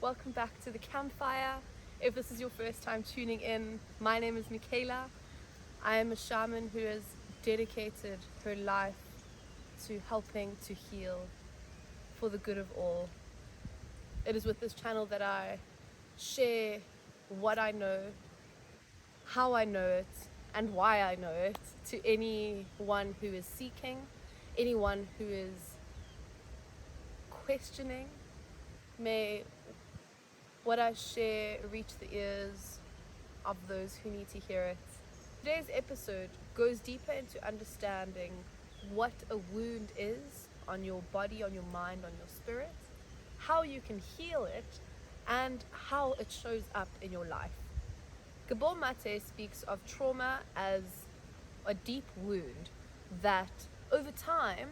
welcome back to the campfire. If this is your first time tuning in, my name is Michaela. I am a shaman who has dedicated her life to helping to heal for the good of all. It is with this channel that I share what I know, how I know it, and why I know it to anyone who is seeking, anyone who is questioning. May what I share reach the ears of those who need to hear it. Today's episode goes deeper into understanding what a wound is on your body, on your mind, on your spirit, how you can heal it, and how it shows up in your life. Gabor Mate speaks of trauma as a deep wound that over time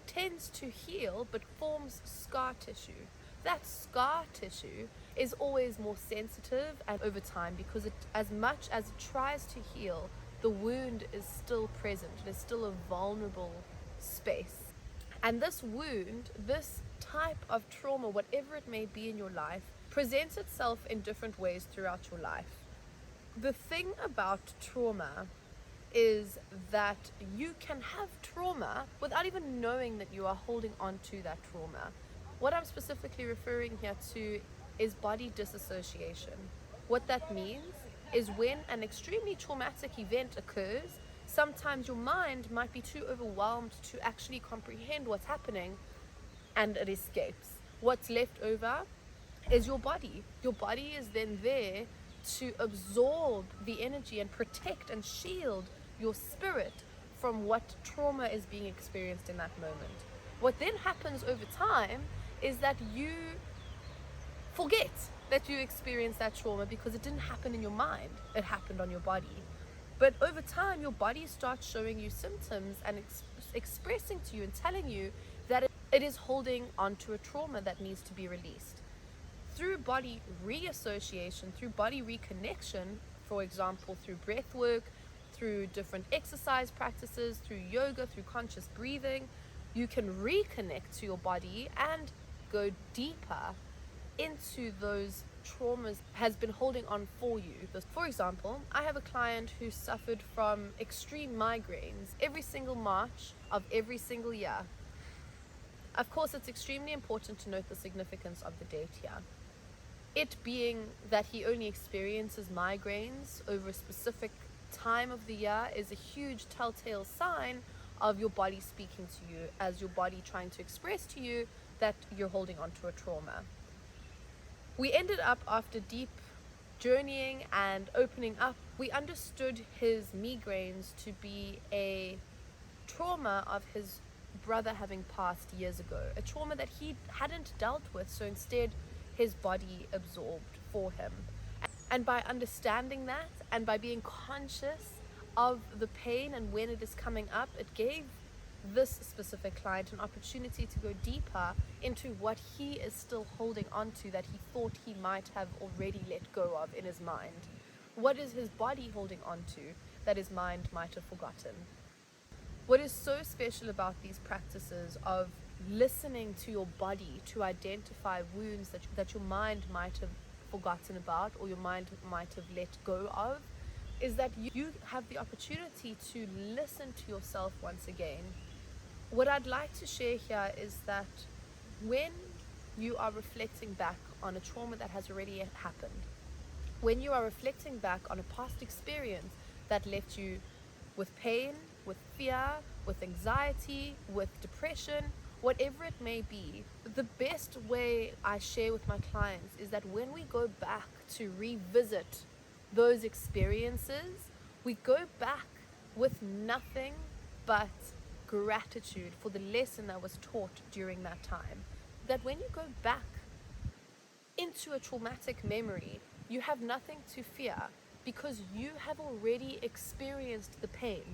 tends to heal but forms scar tissue. That scar tissue is always more sensitive and over time, because as much as it tries to heal, the wound is still present. It is still a vulnerable space. And this wound, this type of trauma, whatever it may be in your life, presents itself in different ways throughout your life. The thing about trauma is that you can have trauma without even knowing that you are holding on to that trauma. What I'm specifically referring here to is body disassociation. What that means is when an extremely traumatic event occurs, sometimes your mind might be too overwhelmed to actually comprehend what's happening, and it escapes. What's left over is your body. Your body is then there to absorb the energy and protect and shield your spirit from what trauma is being experienced in that moment. What then happens over time is that you forget that you experienced that trauma because it didn't happen in your mind, it happened on your body. But over time, your body starts showing you symptoms and expressing to you and telling you that it is holding onto a trauma that needs to be released. Through body reassociation, through body reconnection, for example, through breath work, through different exercise practices, through yoga, through conscious breathing, you can reconnect to your body and go deeper into those traumas has been holding on for you. For example, I have a client who suffered from extreme migraines every single March of every single year. Of course, it's extremely important to note the significance of the date here. It being that he only experiences migraines over a specific time of the year is a huge telltale sign of your body speaking to you, as your body trying to express to you that you're holding on to a trauma. We ended up, after deep journeying and opening up, we understood his migraines to be a trauma of his brother having passed years ago, a trauma that he hadn't dealt with, so instead his body absorbed for him. And by understanding that and by being conscious of the pain and when it is coming up, it gave this specific client an opportunity to go deeper into what he is still holding on to that he thought he might have already let go of in his mind. What is his body holding on to that his mind might have forgotten? What is so special about these practices of listening to your body to identify wounds that your mind might have forgotten about or your mind might have let go of is that you have the opportunity to listen to yourself once again. What I'd like to share here is that when you are reflecting back on a trauma that has already happened, when you are reflecting back on a past experience that left you with pain, with fear, with anxiety, with depression, whatever it may be, the best way I share with my clients is that when we go back to revisit those experiences, we go back with nothing but gratitude for the lesson that was taught during that time. That when you go back into a traumatic memory, you have nothing to fear because you have already experienced the pain.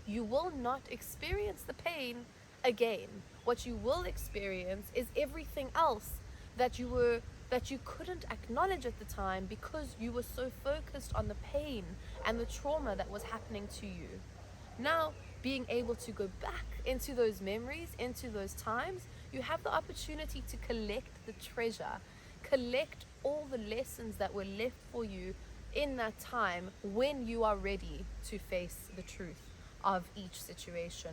You will not experience the pain again. What you will experience is everything else that you couldn't acknowledge at the time because you were so focused on the pain and the trauma that was happening to you. Now, being able to go back into those memories, into those times, you have the opportunity to collect the treasure, collect all the lessons that were left for you in that time when you are ready to face the truth of each situation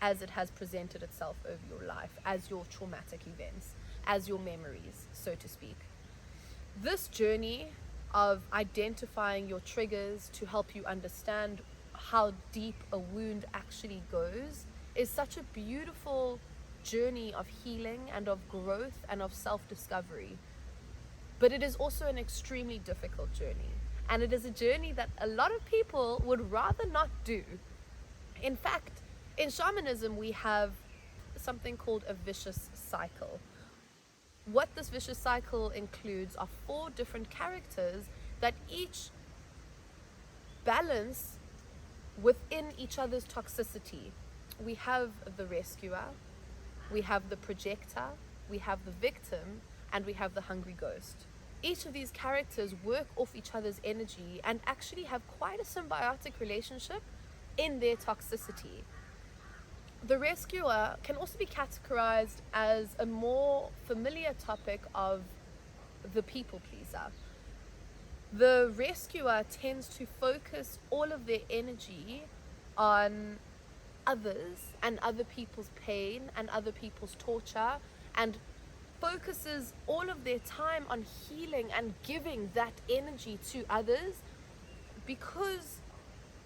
as it has presented itself over your life, as your traumatic events, as your memories, so to speak. This journey of identifying your triggers to help you understand how deep a wound actually goes is such a beautiful journey of healing and of growth and of self-discovery. But it is also an extremely difficult journey. And it is a journey that a lot of people would rather not do. In fact, in shamanism, we have something called a vicious cycle. What this vicious cycle includes are 4 different characters that each balance within each other's toxicity. We have the rescuer, we have the projector, we have the victim, and we have the hungry ghost. Each of these characters work off each other's energy and actually have quite a symbiotic relationship in their toxicity. The rescuer can also be categorized as a more familiar topic of the people pleaser. The rescuer tends to focus all of their energy on others and other people's pain and other people's torture, and focuses all of their time on healing and giving that energy to others, because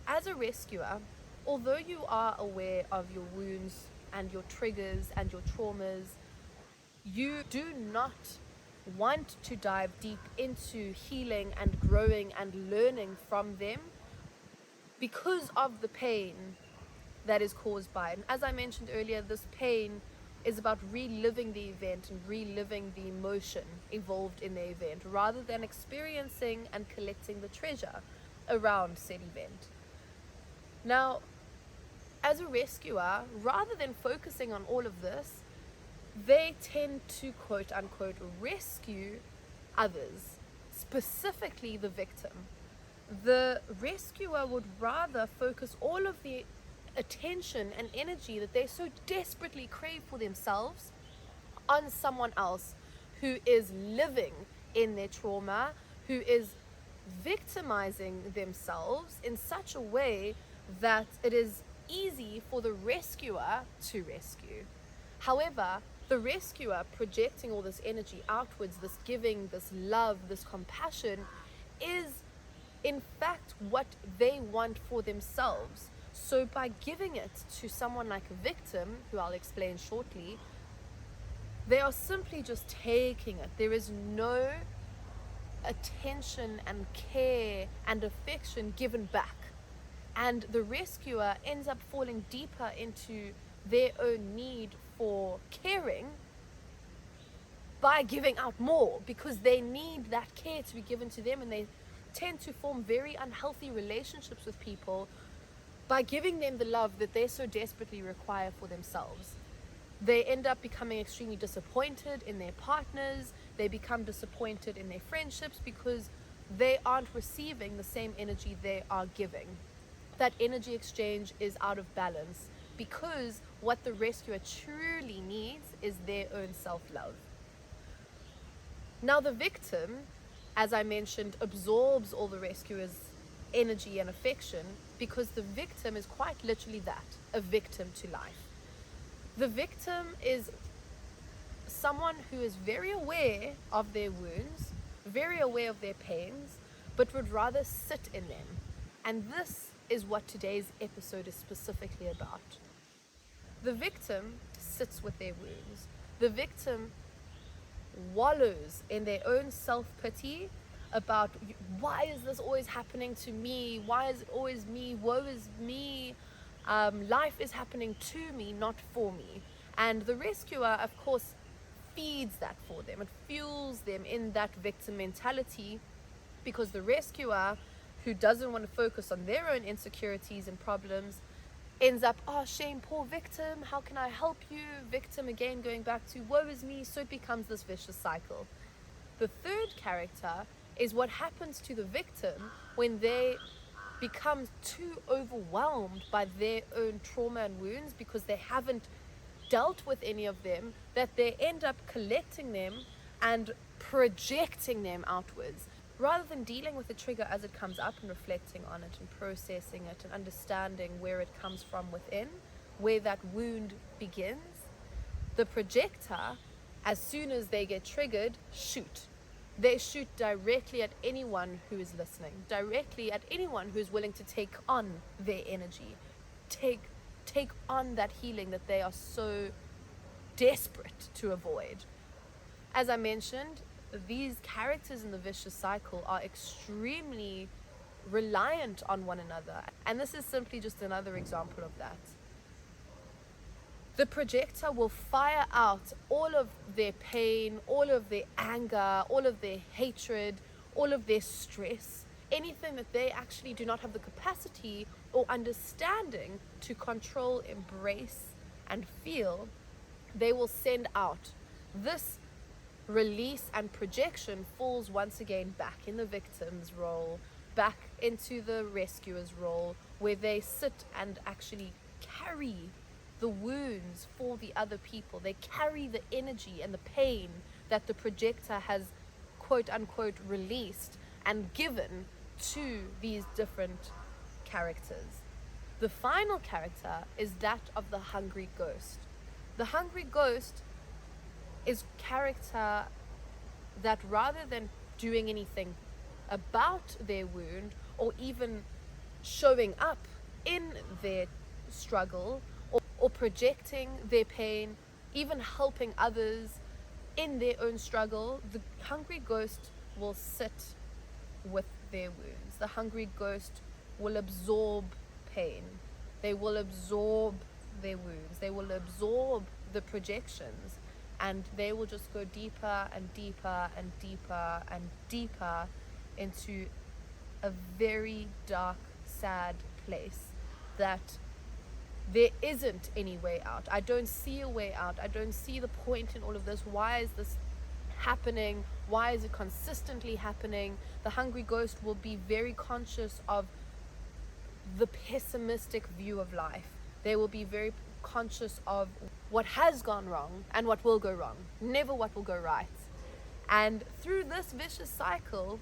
as a rescuer, although you are aware of your wounds and your triggers and your traumas, you do not want to dive deep into healing and growing and learning from them because of the pain that is caused by it. And as I mentioned earlier, this pain is about reliving the event and reliving the emotion involved in the event, rather than experiencing and collecting the treasure around said event. Now, as a rescuer, rather than focusing on all of this, they tend to quote unquote rescue others, specifically the victim. The rescuer would rather focus all of the attention and energy that they so desperately crave for themselves on someone else who is living in their trauma, who is victimizing themselves in such a way that it is easy for the rescuer to rescue. However, the rescuer projecting all this energy outwards, this giving, this love, this compassion, is in fact what they want for themselves. So by giving it to someone like a victim, who I'll explain shortly, they are simply just taking it. There is no attention and care and affection given back. And the rescuer ends up falling deeper into their own need for caring by giving out more, because they need that care to be given to them, and they tend to form very unhealthy relationships with people by giving them the love that they so desperately require for themselves. They end up becoming extremely disappointed in their partners. They become disappointed in their friendships because they aren't receiving the same energy they are giving. That energy exchange is out of balance, because what the rescuer truly needs is their own self-love. Now the victim, as I mentioned, absorbs all the rescuer's energy and affection, because the victim is quite literally that, a victim to life. The victim is someone who is very aware of their wounds, very aware of their pains, but would rather sit in them. And this is what today's episode is specifically about. The victim sits with their wounds. The victim wallows in their own self-pity about, why is this always happening to me? Why is it always me? Woe is me. Life is happening to me, not for me. And the rescuer, of course, feeds that for them. It fuels them in that victim mentality, because the rescuer, who doesn't want to focus on their own insecurities and problems, ends up, oh shame, poor victim, how can I help you? Victim again going back to woe is me. So it becomes this vicious cycle. The third character is what happens to the victim when they become too overwhelmed by their own trauma and wounds, because they haven't dealt with any of them, that they end up collecting them and projecting them outwards, rather than dealing with the trigger as it comes up and reflecting on it and processing it and understanding where it comes from within, where that wound begins. The projector, as soon as they get triggered, shoot. They shoot directly at anyone who is listening, directly at anyone who is willing to take on their energy, take on that healing that they are so desperate to avoid. As I mentioned, these characters in the vicious cycle are extremely reliant on one another, and this is simply just another example of that. The projector will fire out all of their pain, all of their anger, all of their hatred, all of their stress, anything that they actually do not have the capacity or understanding to control, embrace, and feel. They will send out. This release and projection falls once again back in the victim's role, back into the rescuer's role, where they sit and actually carry the wounds for the other people. They carry the energy and the pain that the projector has quote unquote released and given to these different characters. The final character is that of the hungry ghost. The hungry ghost is character that, rather than doing anything about their wound or even showing up in their struggle or projecting their pain, even helping others in their own struggle, the hungry ghost will sit with their wounds. The hungry ghost will absorb pain. They will absorb their wounds. They will absorb the projections, and they will just go deeper and deeper and deeper and deeper into a very dark, sad place that there isn't any way out. I don't see a way out. I don't see the point in all of this. Why is this happening? Why is it consistently happening? The hungry ghost will be very conscious of the pessimistic view of life. They will be very conscious of what has gone wrong and what will go wrong, never what will go right. And through this vicious cycle,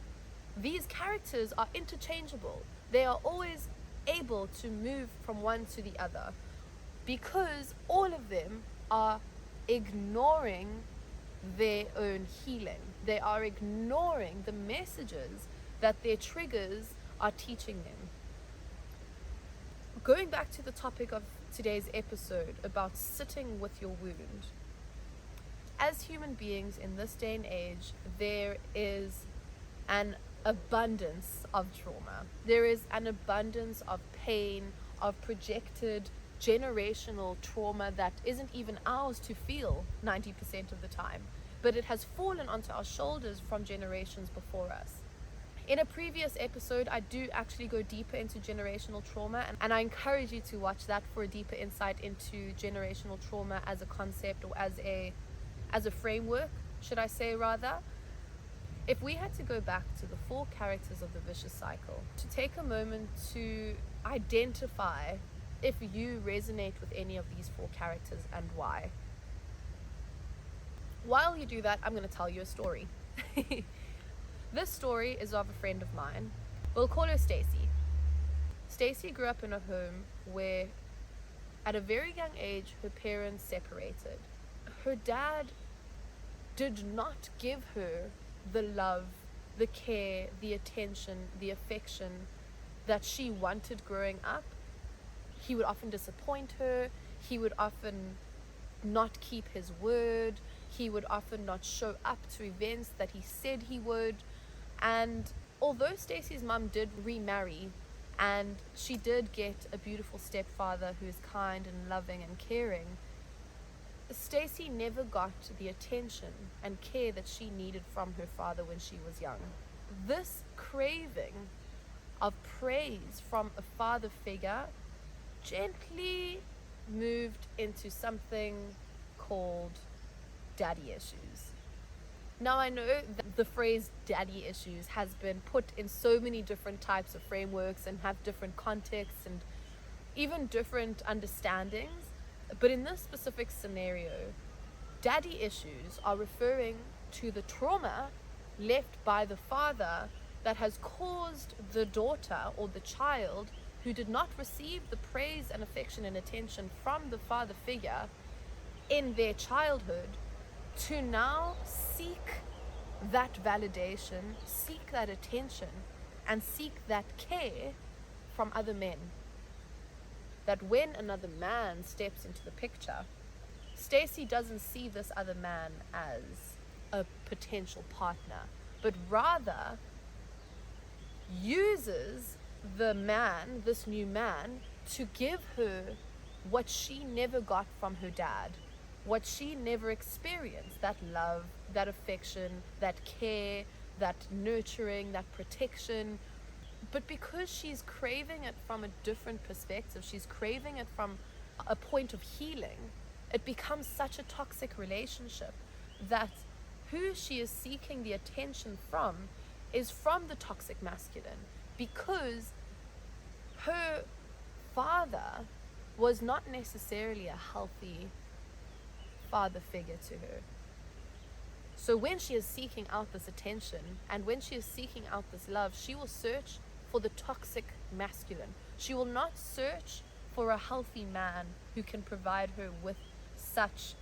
these characters are interchangeable. They are always able to move from one to the other, because all of them are ignoring their own healing. They are ignoring the messages that their triggers are teaching them. Going back to the topic of today's episode about sitting with your wound. As human beings in this day and age, there is an abundance of trauma. There is an abundance of pain, of projected generational trauma that isn't even ours to feel 90% of the time, but it has fallen onto our shoulders from generations before us. In a previous episode, I do actually go deeper into generational trauma, and I encourage you to watch that for a deeper insight into generational trauma as a concept, or as a framework, should I say rather. If we had to go back to the 4 characters of the vicious cycle, to take a moment to identify if you resonate with any of these 4 characters and why. While you do that, I'm going to tell you a story. This story is of a friend of mine. We'll call her Stacy. Stacy grew up in a home where, at a very young age, her parents separated. Her dad did not give her the love, the care, the attention, the affection that she wanted growing up. He would often disappoint her. He would often not keep his word. He would often not show up to events that he said he would. And although Stacy's mum did remarry, and she did get a beautiful stepfather who is kind and loving and caring, Stacy never got the attention and care that she needed from her father when she was young. This craving of praise from a father figure gently moved into something called daddy issues. Now, I know that the phrase daddy issues has been put in so many different types of frameworks and have different contexts and even different understandings, but in this specific scenario, daddy issues are referring to the trauma left by the father that has caused the daughter or the child who did not receive the praise and affection and attention from the father figure in their childhood to now seek that validation, seek that attention, and seek that care from other men. That when another man steps into the picture, Stacy doesn't see this other man as a potential partner, but rather uses the man, this new man, to give her what she never got from her dad, what she never experienced, that love, that affection, that care, that nurturing, that protection. But because she's craving it from a different perspective, she's craving it from a point of healing, it becomes such a toxic relationship that who she is seeking the attention from is from the toxic masculine, because her father was not necessarily a healthy father figure to her. So when she is seeking out this attention and when she is seeking out this love, she will search for the toxic masculine. She will not search for a healthy man who can provide her with such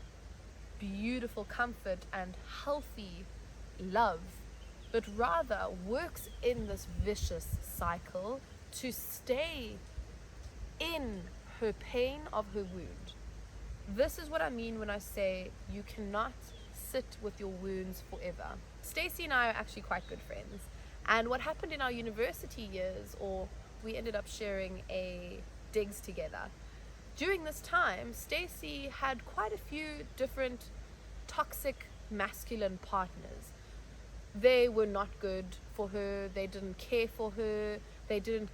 beautiful comfort and healthy love, but rather works in this vicious cycle to stay in her pain of her wound. This is what I mean when I say you cannot sit with your wounds forever. Stacy and I are actually quite good friends, and what happened in our university years, or we ended up sharing a digs together. During this time, Stacy had quite a few different toxic masculine partners. They were not good for her, they didn't care for her, they didn't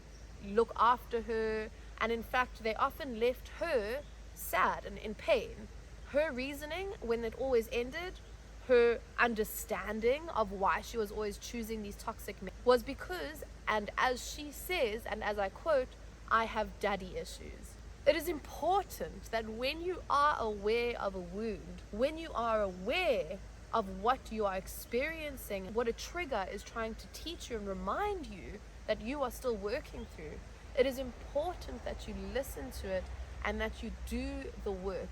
look after her, and in fact they often left her sad and in pain. Her reasoning, when it always ended, her understanding of why she was always choosing these toxic men was because, and as she says, and as I quote, I have daddy issues. It is important that when you are aware of a wound, when you are aware of what you are experiencing, what a trigger is trying to teach you and remind you that you are still working through, it is important that you listen to it and that you do the work.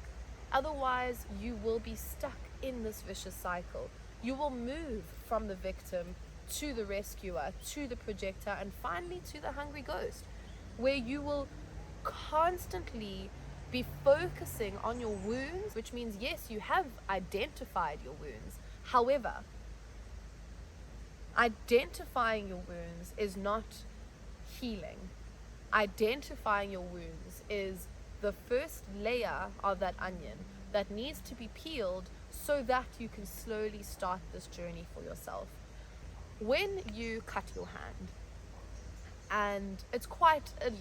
Otherwise, you will be stuck in this vicious cycle. You will move from the victim to the rescuer, to the projector, and finally to the hungry ghost, where you will constantly be focusing on your wounds, which means, yes, you have identified your wounds. However, identifying your wounds is not healing. Identifying your wounds is the first layer of that onion that needs to be peeled so that you can slowly start this journey for yourself. When you cut your hand, and it's quite a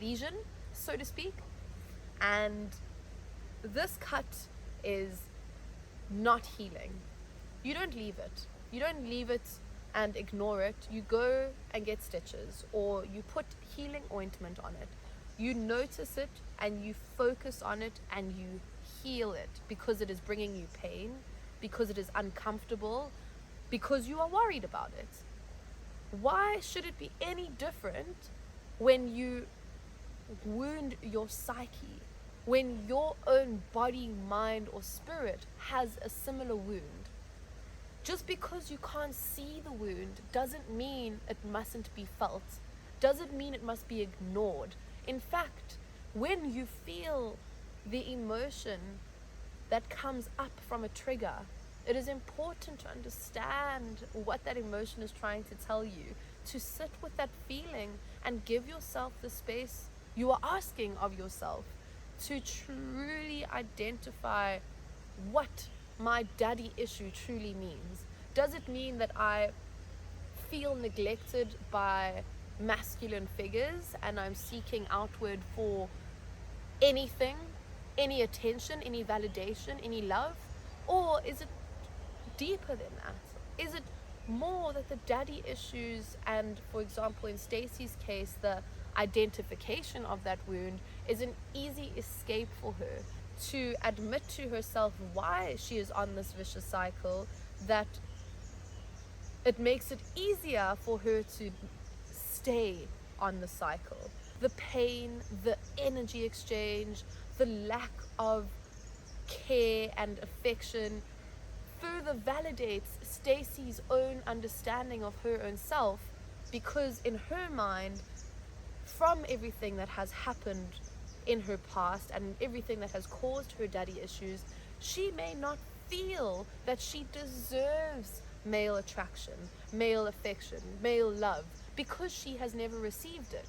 lesion, so to speak, and this cut is not healing, you don't leave it. You don't leave it and ignore it. You go and get stitches, or you put healing ointment on it. You notice it and you focus on it and you heal it, because it is bringing you pain, because it is uncomfortable, because you are worried about it. Why should it be any different when you wound your psyche, when your own body, mind, or spirit has a similar wound? Just because you can't see the wound doesn't mean it mustn't be felt, doesn't mean it must be ignored. In fact, when you feel the emotion that comes up from a trigger, it is important to understand what that emotion is trying to tell you, to sit with that feeling and give yourself the space you are asking of yourself, to truly identify what my daddy issue truly means. Does it mean that I feel neglected by masculine figures and I'm seeking outward for anything, any attention, any validation, any love? Or is it deeper than that? Is it more that the daddy issues, and for example in Stacy's case, the identification of that wound is an easy escape for her to admit to herself why she is on this vicious cycle, that it makes it easier for her to stay on the cycle. The pain, the energy exchange, the lack of care and affection further validates Stacy's own understanding of her own self, because in her mind, from everything that has happened in her past and everything that has caused her daddy issues, she may not feel that she deserves male attraction, male affection, male love, because she has never received it.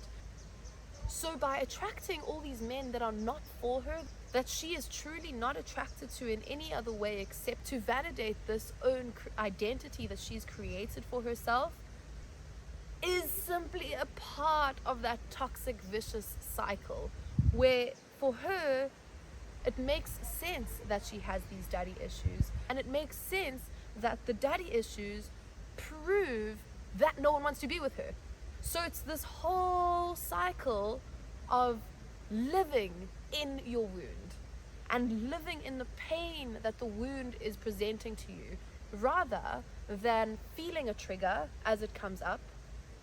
So by attracting all these men that are not for her, that she is truly not attracted to in any other way except to validate this own identity that she's created for herself, is simply a part of that toxic, vicious cycle where for her it makes sense that she has these daddy issues, and it makes sense that the daddy issues prove that no one wants to be with her. So it's this whole cycle of living in your wound and living in the pain that the wound is presenting to you, rather than feeling a trigger as it comes up,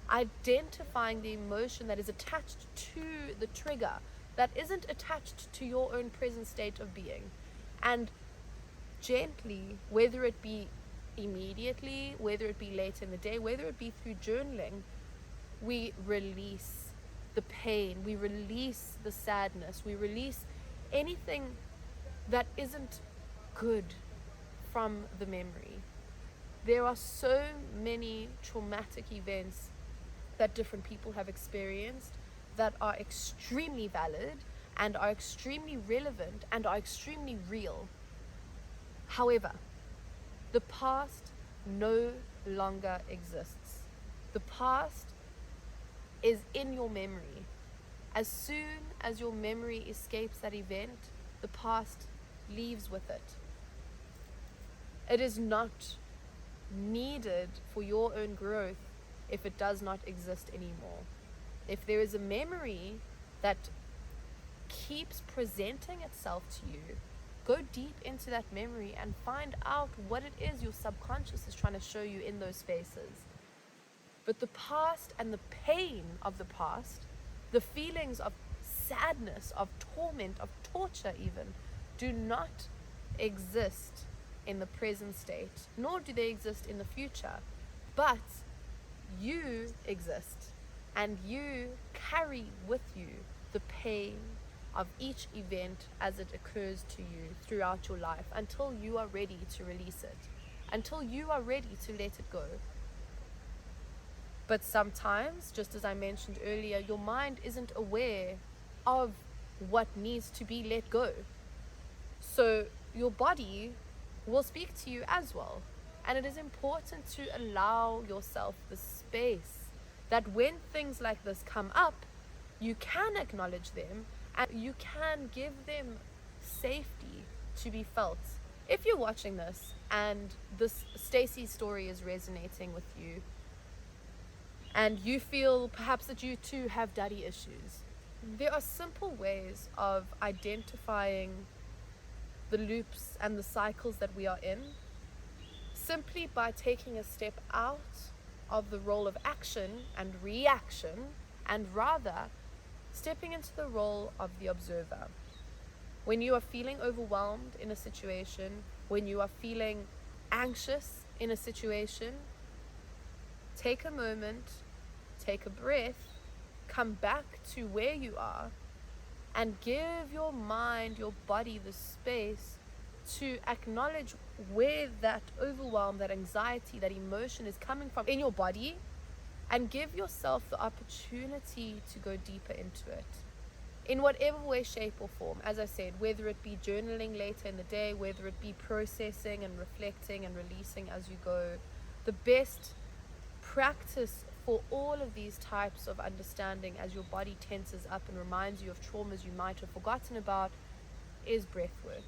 identifying the emotion that is attached to the trigger, that isn't attached to your own present state of being, and gently, whether it be immediately, whether it be late in the day, whether it be through journaling, we release the pain, we release the sadness, we release anything that isn't good from the memory. There are so many traumatic events that different people have experienced that are extremely valid and are extremely relevant and are extremely real. However, the past no longer exists. The past is in your memory. As soon as your memory escapes that event, the past leaves with it. It is not needed for your own growth if it does not exist anymore. If there is a memory that keeps presenting itself to you, go deep into that memory and find out what it is your subconscious is trying to show you in those spaces. But the past and the pain of the past, the feelings of sadness, of torment, of torture even, do not exist in the present state, nor do they exist in the future. But you exist, and you carry with you the pain of each event as it occurs to you throughout your life, until you are ready to release it, until you are ready to let it go. But sometimes, just as I mentioned earlier, your mind isn't aware of what needs to be let go. So your body will speak to you as well. And it is important to allow yourself the space that when things like this come up, you can acknowledge them and you can give them safety to be felt. If you're watching this and this Stacey's story is resonating with you, and you feel perhaps that you too have daddy issues, there are simple ways of identifying the loops and the cycles that we are in, simply by taking a step out of the role of action and reaction, and rather stepping into the role of the observer. When you are feeling overwhelmed in a situation, when you are feeling anxious in a situation, take a moment, take a breath, come back to where you are, and give your mind, your body the space to acknowledge where that overwhelm, that anxiety, that emotion is coming from in your body, and give yourself the opportunity to go deeper into it. In whatever way, shape or form, as I said, whether it be journaling later in the day, whether it be processing and reflecting and releasing as you go, the best practice for all of these types of understanding as your body tenses up and reminds you of traumas you might have forgotten about is breath work.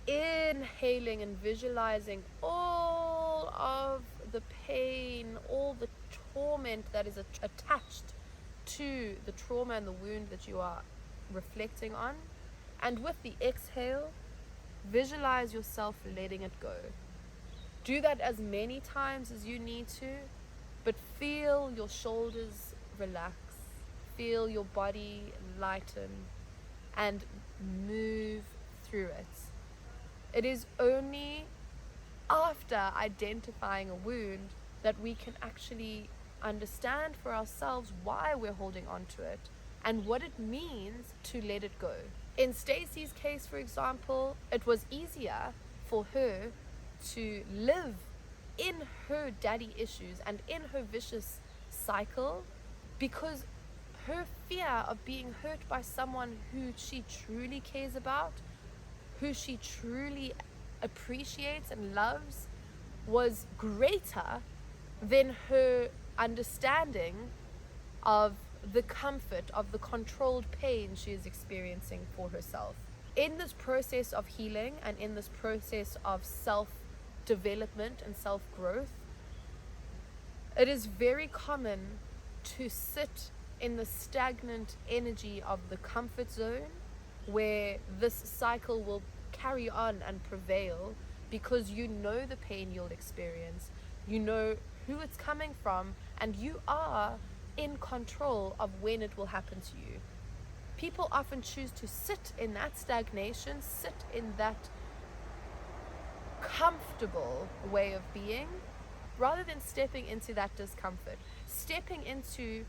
Inhaling and visualizing all of the pain, all the torment that is attached to the trauma and the wound that you are reflecting on, and with the exhale, visualize yourself letting it go. Do that as many times as you need to, but feel your shoulders relax, feel your body lighten, and move through it. It is only after identifying a wound that we can actually understand for ourselves why we're holding on to it and what it means to let it go. In Stacy's case, for example, it was easier for her to live in her daddy issues and in her vicious cycle because her fear of being hurt by someone who she truly cares about, who she truly appreciates and loves, was greater than her understanding of the comfort of the controlled pain she is experiencing for herself. In this process of healing and in this process of self-development and self-growth, it is very common to sit in the stagnant energy of the comfort zone where this cycle will carry on and prevail because you know the pain you'll experience, you know who it's coming from, and you are in control of when it will happen to you. People often choose to sit in that stagnation, sit in that comfortable way of being, rather than stepping into that discomfort, stepping into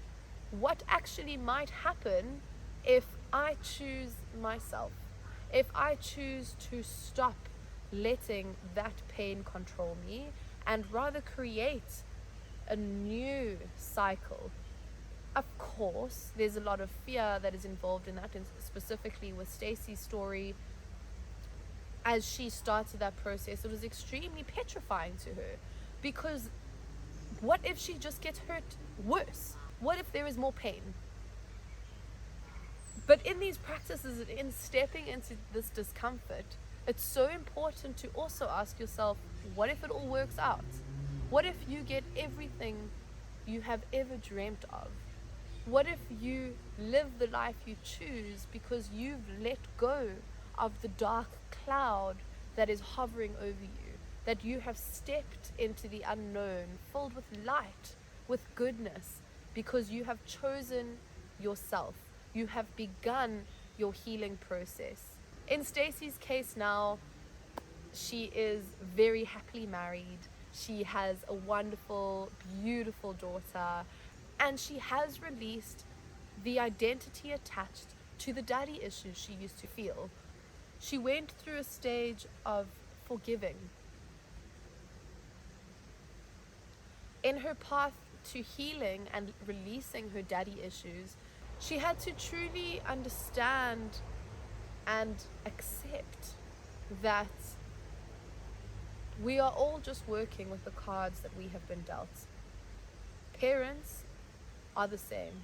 what actually might happen if I choose myself, if I choose to stop letting that pain control me and rather create a new cycle. Of course, there's a lot of fear that is involved in that, and specifically with Stacy's story, as she started that process, it was extremely petrifying to her because what if she just gets hurt worse? What if there is more pain? But in these practices, in stepping into this discomfort, it's so important to also ask yourself, what if it all works out? What if you get everything you have ever dreamt of? What if you live the life you choose because you've let go of the dark cloud that is hovering over you, that you have stepped into the unknown, filled with light, with goodness, because you have chosen yourself. You have begun your healing process. In Stacy's case now, she is very happily married. She has a wonderful, beautiful daughter, and she has released the identity attached to the daddy issues she used to feel. She went through a stage of forgiving. In her path to healing and releasing her daddy issues, she had to truly understand and accept that we are all just working with the cards that we have been dealt. Parents are the same.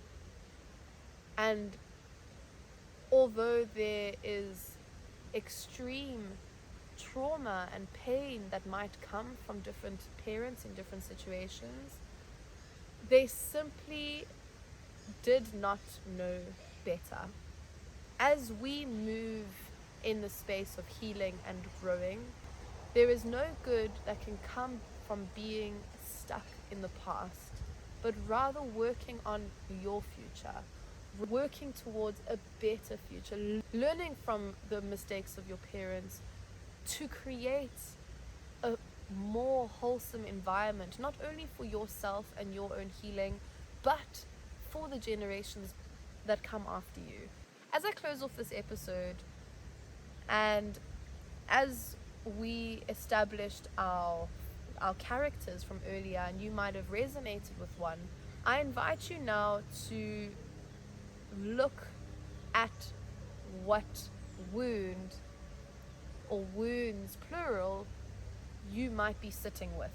And although there is extreme trauma and pain that might come from different parents in different situations, they simply did not know better. As we move in the space of healing and growing, there is no good that can come from being stuck in the past, but rather working on your future, working towards a better future, learning from the mistakes of your parents to create a more wholesome environment, not only for yourself and your own healing, but for the generations that come after you. As I close off this episode, and as we established our characters from earlier, and you might have resonated with one, I invite you now to look at what wound, or wounds plural, you might be sitting with,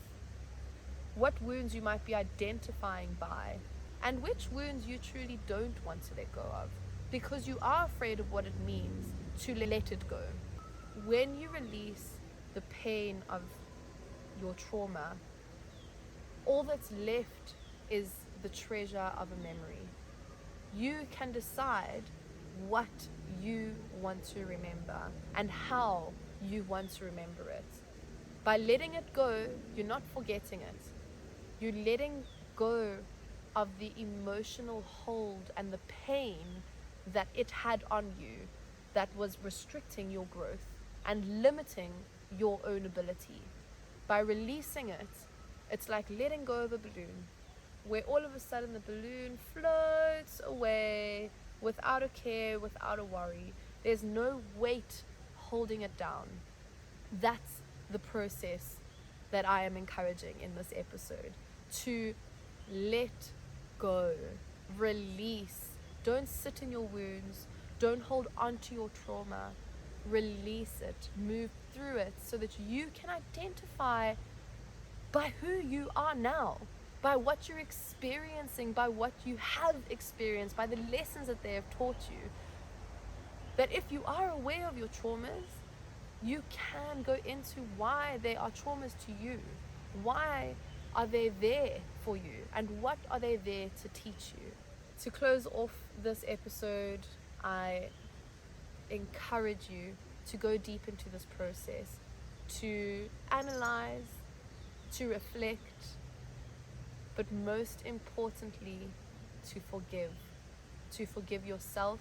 what wounds you might be identifying by, and which wounds you truly don't want to let go of because you are afraid of what it means to let it go. When you release the pain of your trauma, all that's left is the treasure of a memory. You can decide what you want to remember and how you want to remember it. By letting it go, you're not forgetting it. You're letting go of the emotional hold and the pain that it had on you that was restricting your growth and limiting your own ability. By releasing it, it's like letting go of a balloon, where all of a sudden the balloon floats away without a care, without a worry. There's no weight holding it down. That's the process that I am encouraging in this episode. To let go, release. Don't sit in your wounds. Don't hold on to your trauma. Release it, move through it so that you can identify by who you are now, by what you're experiencing, by what you have experienced, by the lessons that they have taught you. That if you are aware of your traumas, you can go into why they are traumas to you. Why are they there for you? And what are they there to teach you? To close off this episode, I encourage you to go deep into this process, to analyze, to reflect, but most importantly, to forgive yourself,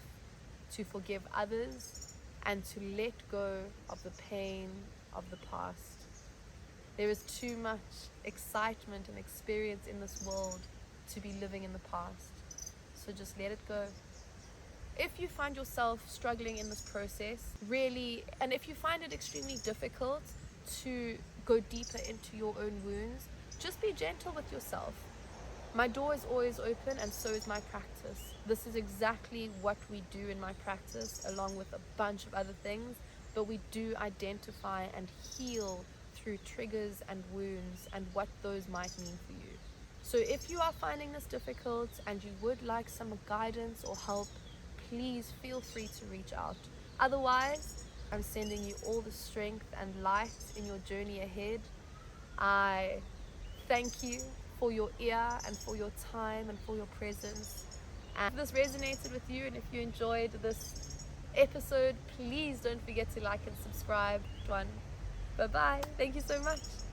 to forgive others, and to let go of the pain of the past. There is too much excitement and experience in this world to be living in the past. So just let it go. If you find yourself struggling in this process, really, and if you find it extremely difficult to go deeper into your own wounds, just be gentle with yourself. My door is always open, and so is my practice. This is exactly what we do in my practice, along with a bunch of other things, but we do identify and heal through triggers and wounds and what those might mean for you. So if you are finding this difficult and you would like some guidance or help, please feel free to reach out. Otherwise, I'm sending you all the strength and light in your journey ahead. I thank you for your ear and for your time and for your presence. And if this resonated with you and if you enjoyed this episode, please don't forget to like and subscribe. Bye bye. Thank you so much.